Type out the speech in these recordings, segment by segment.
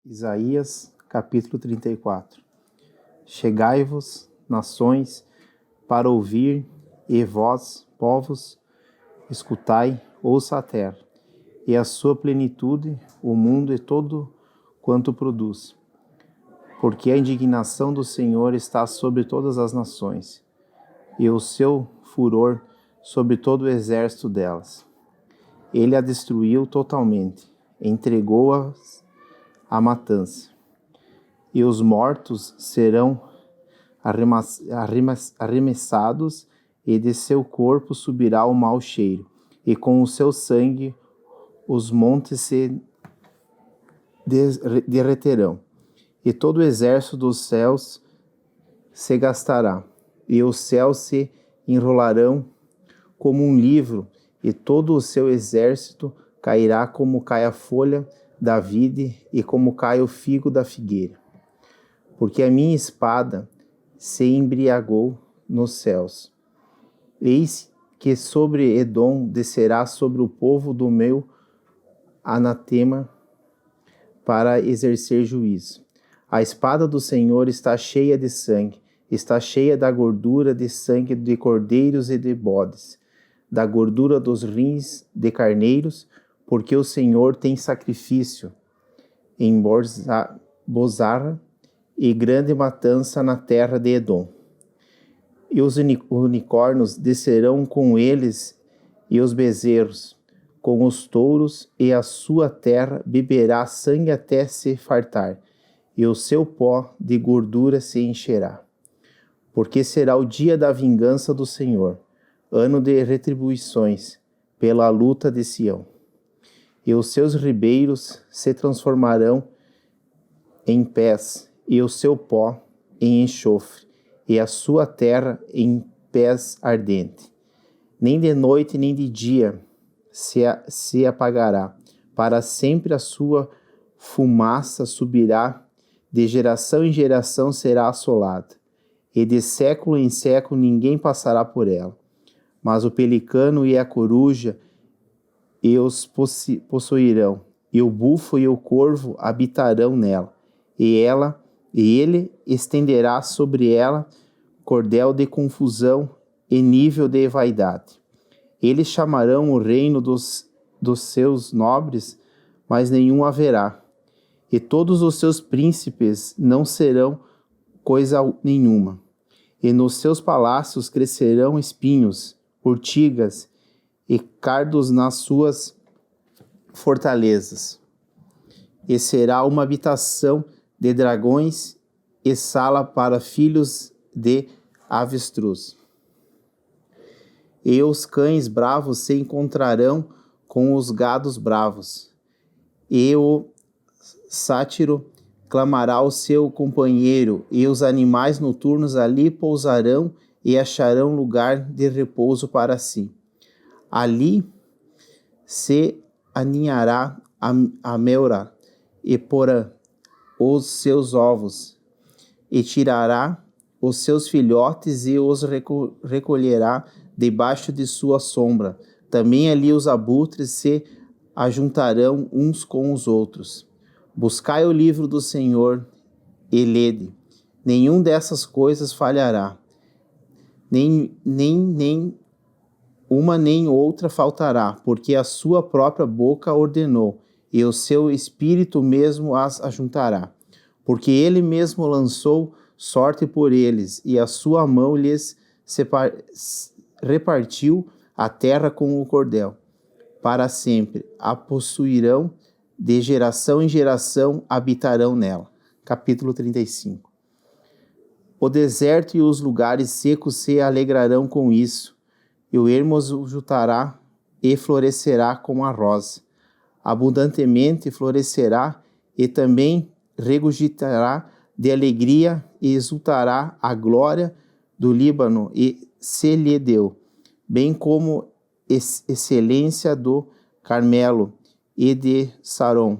Isaías, capítulo 34. Chegai-vos, nações, para ouvir, e vós, povos, escutai, ouça a terra, e a sua plenitude, o mundo e todo quanto produz. Porque a indignação do Senhor está sobre todas as nações, e o seu furor sobre todo o exército delas. Ele a destruiu totalmente, entregou-as à matança. E os mortos serão arremessados, e de seu corpo subirá o mau cheiro, e com o seu sangue os montes se derreterão, e todo o exército dos céus se gastará, e os céus se enrolarão como um livro, e todo o seu exército cairá como cai a folha da vide e como cai o figo da figueira. Porque a minha espada se embriagou nos céus. Eis que sobre Edom descerá sobre o povo do meu anatema para exercer juízo. A espada do Senhor está cheia de sangue, está cheia da gordura de sangue de cordeiros e de bodes, da gordura dos rins de carneiros, porque o Senhor tem sacrifício em Bozarra e grande matança na terra de Edom. E os unicórnios descerão com eles, e os bezerros, com os touros, e a sua terra beberá sangue até se fartar, e o seu pó de gordura se encherá. Porque será o dia da vingança do Senhor, ano de retribuições, pela luta de Sião. E os seus ribeiros se transformarão em pés, e o seu pó em enxofre, e a sua terra em pés ardente. Nem de noite nem de dia se apagará, para sempre a sua fumaça subirá, de geração em geração será assolada, e de século em século ninguém passará por ela. Mas o pelicano e a coruja e os possuirão, e o bufo e o corvo habitarão nela, e ele estenderá sobre ela cordel de confusão e nível de vaidade. Eles chamarão o reino dos seus nobres, mas nenhum haverá, e todos os seus príncipes não serão coisa nenhuma. E nos seus palácios crescerão espinhos, urtigas e cardos nas suas fortalezas. E será uma habitação de dragões e sala para filhos de avestruz. E os cães bravos se encontrarão com os gados bravos, e o sátiro clamará ao seu companheiro, e os animais noturnos ali pousarão e acharão lugar de repouso para si. Ali se aninhará a meura, e porá os seus ovos, e tirará os seus filhotes e os recolherá debaixo de sua sombra. Também ali os abutres se ajuntarão uns com os outros. Buscai o livro do Senhor e lede. Nenhum dessas coisas falhará. Nem uma nem outra faltará, porque a sua própria boca ordenou, e o seu espírito mesmo as ajuntará. Porque ele mesmo lançou sorte por eles, e a sua mão lhes repartiu a terra com o cordel. Para sempre a possuirão, de geração em geração habitarão nela. Capítulo 35. O deserto e os lugares secos se alegrarão com isso, e o ermo juntará e florescerá como a rosa. Abundantemente florescerá e também regurgitará de alegria, e exultará a glória do Líbano, e se lhe deu, bem como excelência do Carmelo e de Saron.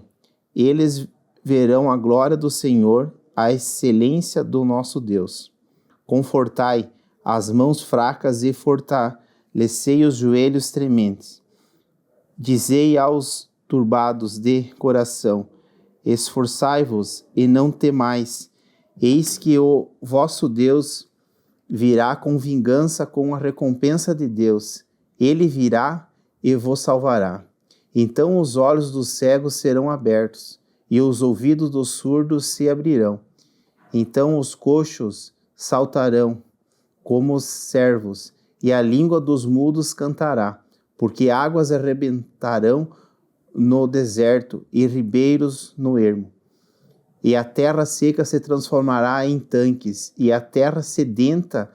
Eles verão a glória do Senhor, a excelência do nosso Deus. Confortai as mãos fracas e fortalecei os joelhos trementes. Dizei aos turbados de coração: esforçai-vos e não temais. Eis que o vosso Deus virá com vingança, com a recompensa de Deus. Ele virá e vos salvará. Então os olhos dos cegos serão abertos, e os ouvidos dos surdos se abrirão. Então os coxos saltarão como os servos, e a língua dos mudos cantará, porque águas arrebentarão no deserto e ribeiros no ermo. E a terra seca se transformará em tanques, e a terra sedenta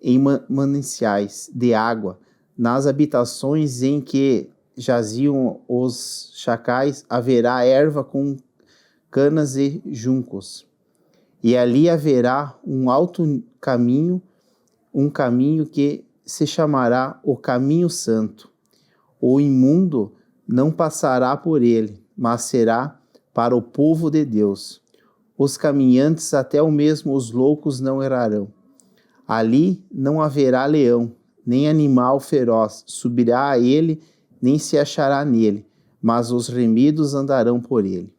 em mananciais de água. Nas habitações em que jaziam os chacais haverá erva com canas e juncos. E ali haverá um alto caminho, um caminho que se chamará o Caminho Santo. O imundo não passará por ele, mas será para o povo de Deus. Os caminhantes, até o mesmo os loucos, não errarão. Ali não haverá leão, nem animal feroz subirá a ele, nem se achará nele, mas os remidos andarão por ele.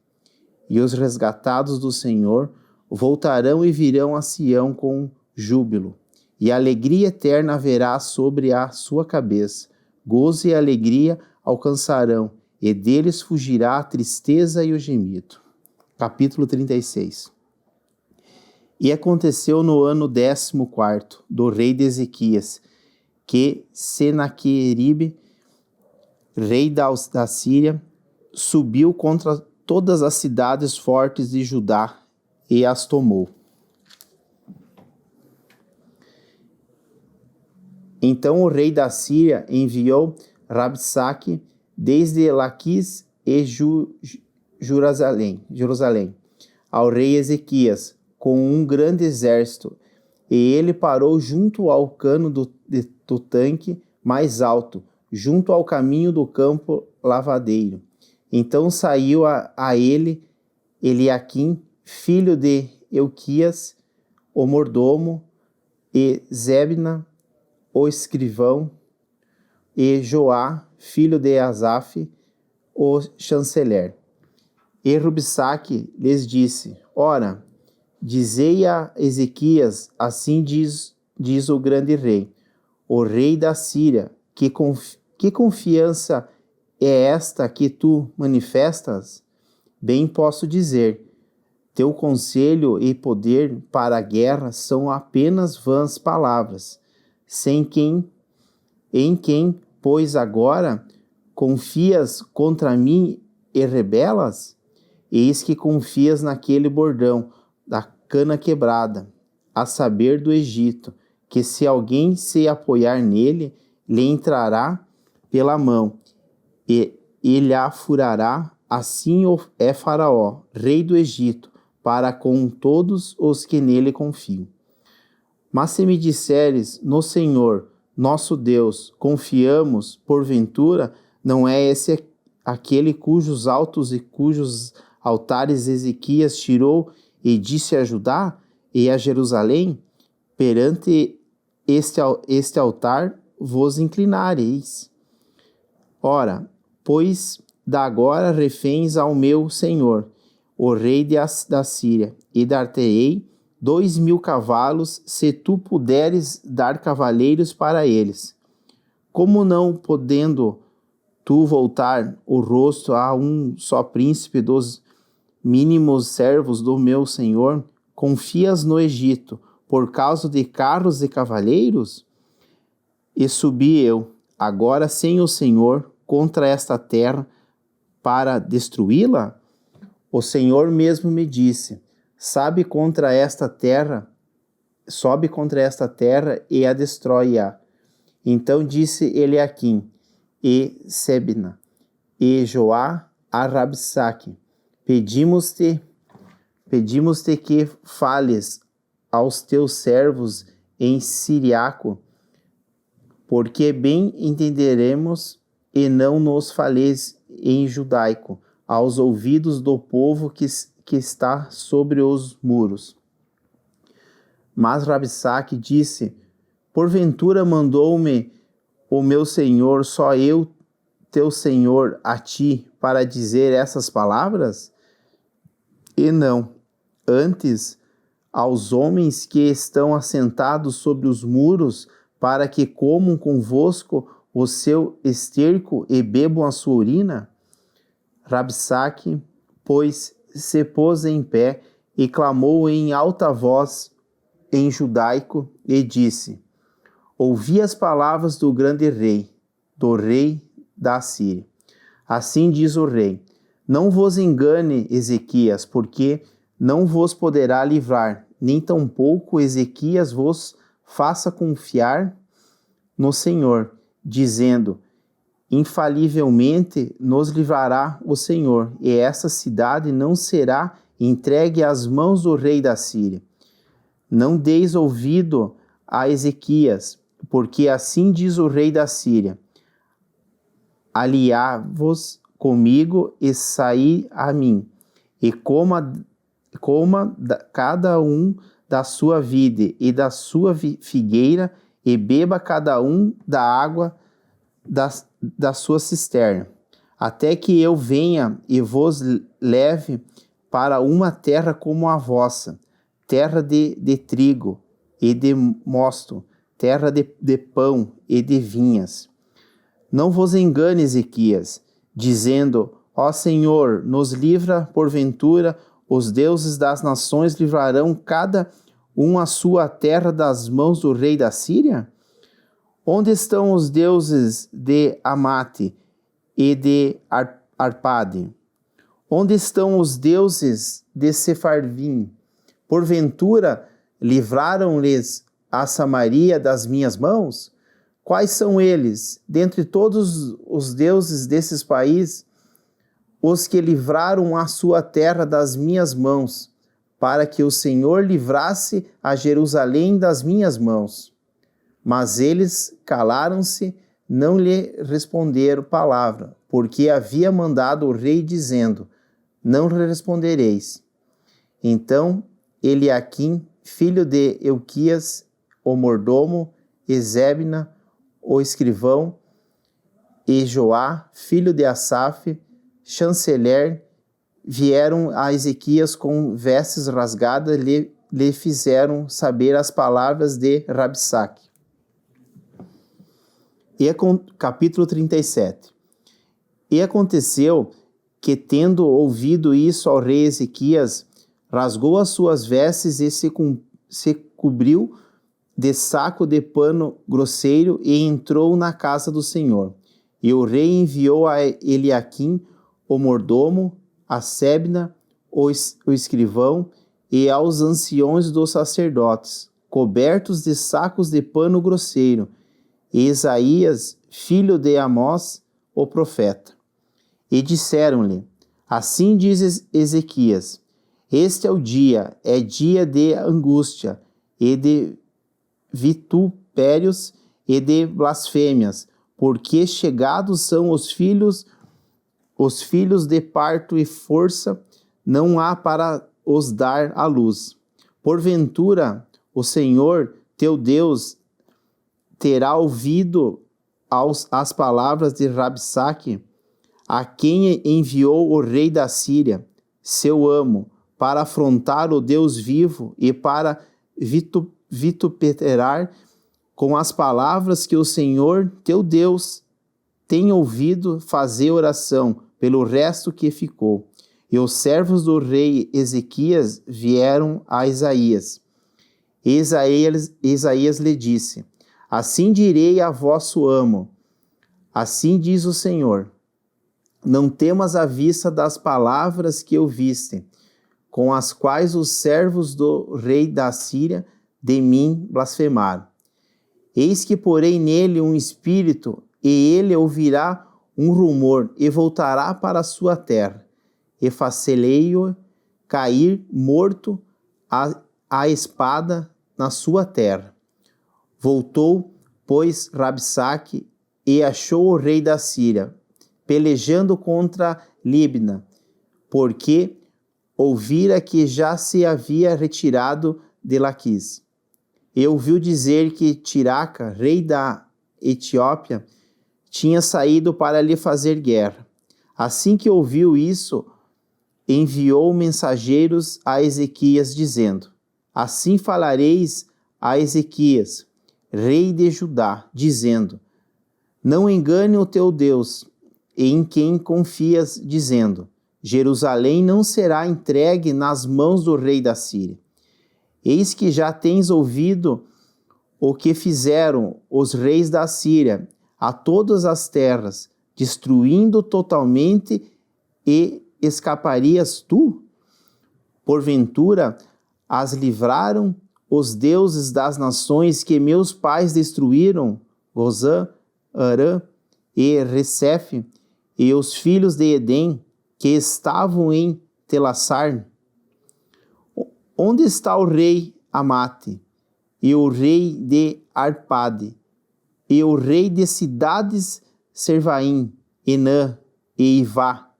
E os resgatados do Senhor voltarão e virão a Sião com júbilo, e alegria eterna haverá sobre a sua cabeça. Gozo e alegria alcançarão, e deles fugirá a tristeza e o gemido. Capítulo 36. E aconteceu no ano 14º do rei de Ezequias, que Senaqueribe, rei da Síria, subiu contra todas as cidades fortes de Judá e as tomou. Então o rei da Síria enviou Rabsaque desde Laquis e Jerusalém ao rei Ezequias com um grande exército, e ele parou junto ao cano do tanque mais alto, junto ao caminho do campo lavadeiro. Então saiu a ele Eliaquim, filho de Euquias, o mordomo, e Zebna, o escrivão, e Joá, filho de Asaf, o chanceler. E Rabsaque lhes disse: Ora, dizei a Ezequias, assim diz o grande rei, o rei da Síria, que confiança é esta que tu manifestas? Bem posso dizer, teu conselho e poder para a guerra são apenas vãs palavras, em quem, pois agora, confias contra mim e rebelas? Eis que confias naquele bordão da cana quebrada, a saber do Egito, que se alguém se apoiar nele, lhe entrará pela mão, e lhe furará. Assim é Faraó, rei do Egito, para com todos os que nele confiam. Mas se me disseres, no Senhor, nosso Deus, confiamos, porventura, não é esse aquele cujos altos e cujos altares Ezequias tirou e disse a Judá e a Jerusalém? Perante este altar vos inclinareis. Ora, pois da agora reféns ao meu Senhor, o rei da Síria, e dar-te-ei 2.000 cavalos, se tu puderes dar cavaleiros para eles. Como não podendo tu voltar o rosto a um só príncipe dos mínimos servos do meu Senhor, confias no Egito, por causa de carros e cavaleiros? E subi eu, agora sem o Senhor, contra esta terra, para destruí-la? O Senhor mesmo me disse: sobe contra esta terra e a destrói-a. Então disse Eliaquim e Sebna e Joá a Rabsaque: Pedimos-te que fales aos teus servos em siriaco, porque bem entenderemos, e não nos faleis em judaico, aos ouvidos do povo que está sobre os muros. Mas Rabsaque disse: Porventura mandou-me o meu senhor, só eu, teu senhor, a ti, para dizer essas palavras? e não, antes, aos homens que estão assentados sobre os muros, para que comam convosco o seu esterco e bebam a sua urina? Rabsaque, pois, se pôs em pé e clamou em alta voz em judaico e disse: ouvi as palavras do grande rei, do rei da Assíria. Assim diz o rei: não vos engane, Ezequias, porque não vos poderá livrar, nem tampouco Ezequias vos faça confiar no Senhor, dizendo: infalivelmente nos livrará o Senhor, e essa cidade não será entregue às mãos do rei da Síria. Não deis ouvido a Ezequias, porque assim diz o rei da Síria: aliai-vos comigo e saí a mim, e coma cada um da sua vide e da sua figueira, e beba cada um da água da sua cisterna, até que eu venha e vos leve para uma terra como a vossa, terra de trigo e de mosto, terra de pão e de vinhas. Não vos engane, Ezequias, dizendo: ó Senhor, nos livra porventura, os deuses das nações livrarão cada um a sua terra das mãos do rei da Síria? Onde estão os deuses de Amate e de Arpade? Onde estão os deuses de Sefarvim? Porventura, livraram-lhes a Samaria das minhas mãos? Quais são eles, dentre todos os deuses desses países, os que livraram a sua terra das minhas mãos, para que o Senhor livrasse a Jerusalém das minhas mãos? Mas eles calaram-se, não lhe responderam palavra, porque havia mandado o rei, dizendo: não lhe respondereis. Então Eliaquim, filho de Euquias, o mordomo, e Zebna, o escrivão, e Joá, filho de Asaf, chanceler, vieram a Ezequias com vestes rasgadas, lhe fizeram saber as palavras de Rabsaque. Capítulo 37. E aconteceu que, tendo ouvido isso ao rei Ezequias, rasgou as suas vestes e se cobriu de saco de pano grosseiro e entrou na casa do Senhor. E o rei enviou a Eliaquim, o mordomo, a Sebna, o escrivão, e aos anciões dos sacerdotes, cobertos de sacos de pano grosseiro, e Isaías, filho de Amós, o profeta. E disseram-lhe: assim diz Ezequias: este é dia de angústia, e de vitupérios, e de blasfêmias, porque chegados são os filhos de parto e força, não há para os dar à luz. Porventura, o Senhor, teu Deus, terá ouvido as palavras de Rabsaque, a quem enviou o rei da Síria, seu amo, para afrontar o Deus vivo e para vituperar com as palavras que o Senhor, teu Deus, tem ouvido fazer oração pelo resto que ficou. E os servos do rei Ezequias vieram a Isaías. E Isaías lhe disse: assim direi a vosso amo, assim diz o Senhor: não temas a vista das palavras que ouviste, com as quais os servos do rei da Síria de mim blasfemaram. Eis que porei nele um espírito, e ele ouvirá um rumor, e voltará para a sua terra, e facei-o cair morto a espada na sua terra. Voltou, pois, Rabsaque, e achou o rei da Síria, pelejando contra Libna, porque ouvira que já se havia retirado de Laquis. E ouviu dizer que Tiraca, rei da Etiópia, tinha saído para lhe fazer guerra. Assim que ouviu isso, enviou mensageiros a Ezequias, dizendo: Assim falareis a Ezequias, rei de Judá, dizendo: Não engane o teu Deus, em quem confias, dizendo: Jerusalém não será entregue nas mãos do rei da Síria. Eis que já tens ouvido o que fizeram os reis da Síria a todas as terras, destruindo totalmente, e escaparias tu? Porventura, as livraram os deuses das nações que meus pais destruíram, Gozã, Arã e Recefe, e os filhos de Edém, que estavam em Telassar? Onde está o rei Amate, e o rei de Arpade, e o rei de cidades Servaim, Enã e Ivá?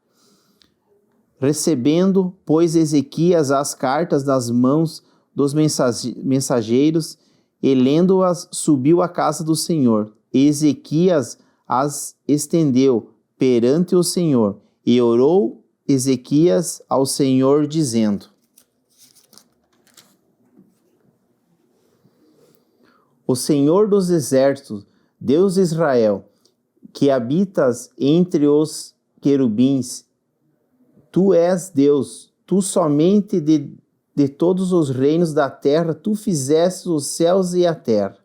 Recebendo, pois, Ezequias as cartas das mãos dos mensageiros, e lendo-as, subiu à casa do Senhor. E Ezequias as estendeu perante o Senhor, e orou Ezequias ao Senhor, dizendo: O Senhor dos exércitos, Deus de Israel, que habitas entre os querubins, tu és Deus, tu somente de todos os reinos da terra, tu fizeste os céus e a terra.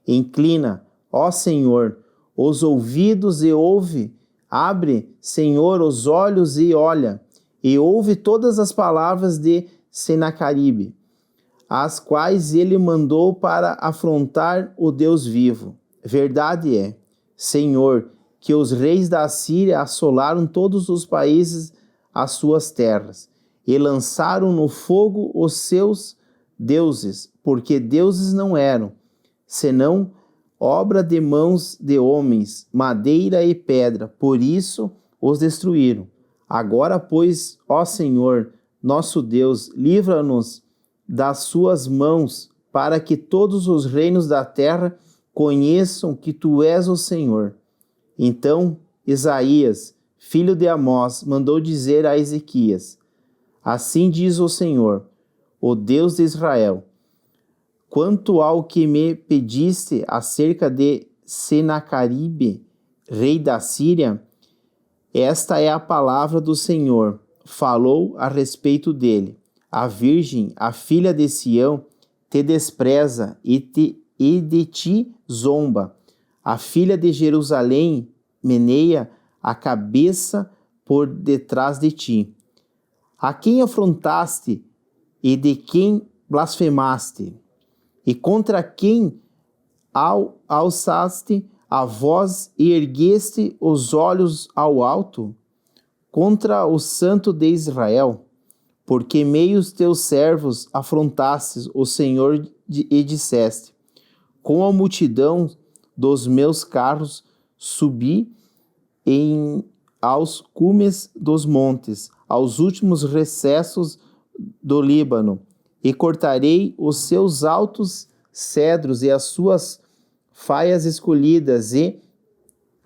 Inclina, ó Senhor, os ouvidos e ouve, abre, Senhor, os olhos e olha, e ouve todas as palavras de Senacaribe, as quais ele mandou para afrontar o Deus vivo. Verdade é, Senhor, que os reis da Síria assolaram todos os países as suas terras, e lançaram no fogo os seus deuses, porque deuses não eram, senão obra de mãos de homens, madeira e pedra, por isso os destruíram. Agora, pois, ó Senhor, nosso Deus, livra-nos das suas mãos, para que todos os reinos da terra conheçam que tu és o Senhor. Então Isaías, filho de Amós, mandou dizer a Ezequias: Assim diz o Senhor, o Deus de Israel: Quanto ao que me pediste acerca de Senacaribe, rei da Síria, esta é a palavra do Senhor. Falou a respeito dele. A virgem, a filha de Sião, te despreza e de ti zomba. A filha de Jerusalém meneia a cabeça por detrás de ti. A quem afrontaste e de quem blasfemaste? E contra quem alçaste a voz e ergueste os olhos ao alto? Contra o Santo de Israel, porque meio os teus servos afrontastes o Senhor e disseste: Com a multidão dos meus carros subi aos cumes dos montes, aos últimos recessos do Líbano, e cortarei os seus altos cedros e as suas faias escolhidas, e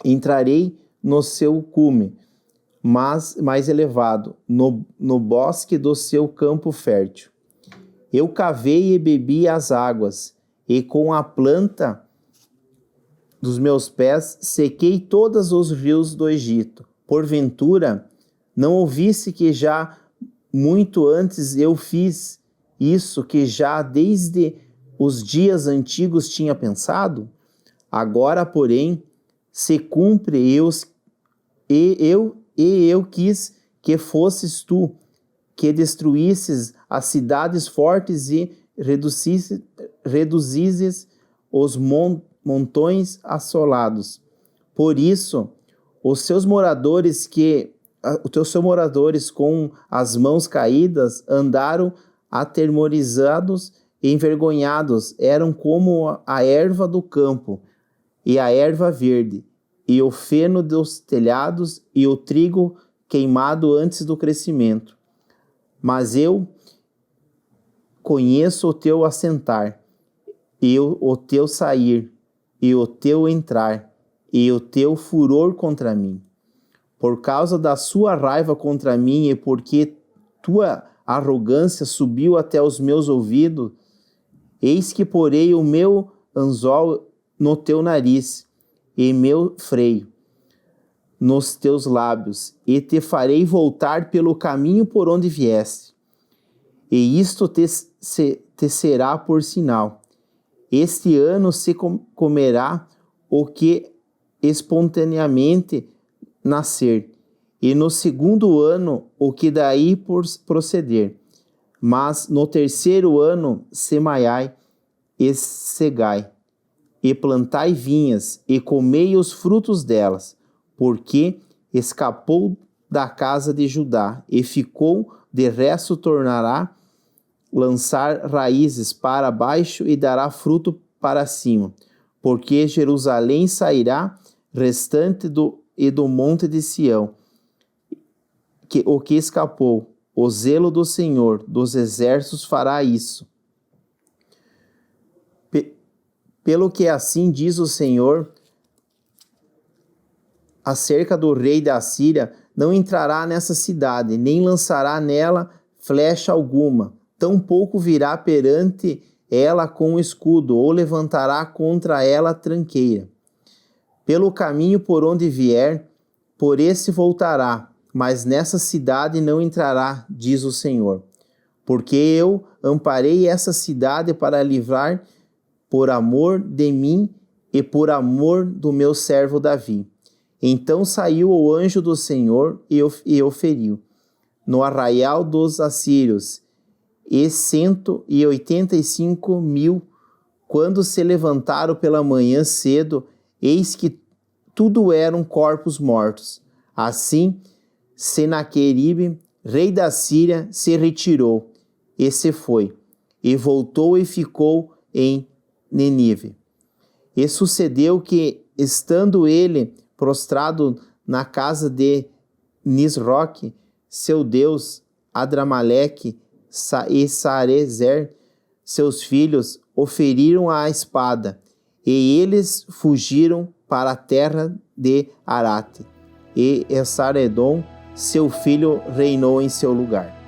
entrarei no seu cume mais elevado, no bosque do seu campo fértil. Eu cavei e bebi as águas, e com a planta dos meus pés sequei todos os rios do Egito. Porventura, não ouvisse que já muito antes eu fiz isso, que já desde os dias antigos tinha pensado? Agora, porém, se cumpre eu quis que fosses tu, que destruísses as cidades fortes e reduzisses os montões assolados. Por isso, os seus moradores com as mãos caídas andaram atemorizados e envergonhados, eram como a erva do campo e a erva verde, e o feno dos telhados e o trigo queimado antes do crescimento. Mas eu conheço o teu assentar, e o teu sair, e o teu entrar, e o teu furor contra mim. Por causa da sua raiva contra mim, e porque tua arrogância subiu até os meus ouvidos, eis que porei o meu anzol no teu nariz e meu freio nos teus lábios, e te farei voltar pelo caminho por onde vieste. E isto te será por sinal. Este ano se comerá o que espontaneamente nascer, e no segundo ano o que daí proceder. Mas no terceiro ano semaiai e segai, e plantai vinhas, e comei os frutos delas, porque escapou da casa de Judá, e ficou, de resto tornará lançar raízes para baixo e dará fruto para cima, porque Jerusalém sairá restante do monte de Sião, o que escapou. O zelo do Senhor dos exércitos fará isso. Pelo que assim diz o Senhor acerca do rei da Síria, não entrará nessa cidade, nem lançará nela flecha alguma, tampouco virá perante ela com escudo, ou levantará contra ela tranqueira. Pelo caminho por onde vier, por esse voltará, mas nessa cidade não entrará, diz o Senhor. Porque eu amparei essa cidade para livrar por amor de mim e por amor do meu servo Davi. Então saiu o anjo do Senhor e o feriu no arraial dos assírios, e 185.000, quando se levantaram pela manhã cedo, eis que tudo eram corpos mortos. Assim, Senaqueribe, rei da Síria, se retirou e se foi, e voltou e ficou em Nínive. E sucedeu que, estando ele prostrado na casa de Nisroque, seu deus, Adramaleque e Sarezer, seus filhos, o feriram à espada, e eles fugiram para a terra de Arate, e Esaredom, seu filho, reinou em seu lugar.